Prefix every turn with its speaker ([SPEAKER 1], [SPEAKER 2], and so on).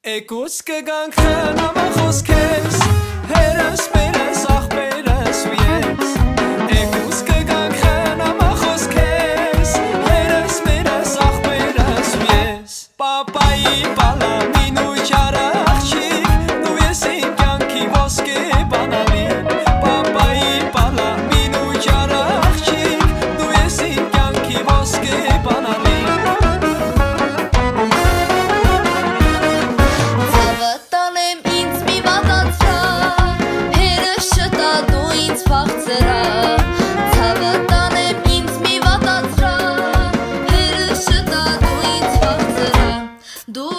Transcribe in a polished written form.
[SPEAKER 1] Էկուս կգանք խնամախոս քեզ հերս մերս ախպերս ու ես Էկուս կգանք խնամախոս քեզ հերս մերս ախպերս ու ես Պապայի պալամին ու չարը աղջիկ նու ես իմ կյանքի ոսկե բանալին Պապայի պալամին ու չարը աղջիկ նու ես իմ կյանքի ոսկե բանալին
[SPEAKER 2] Դու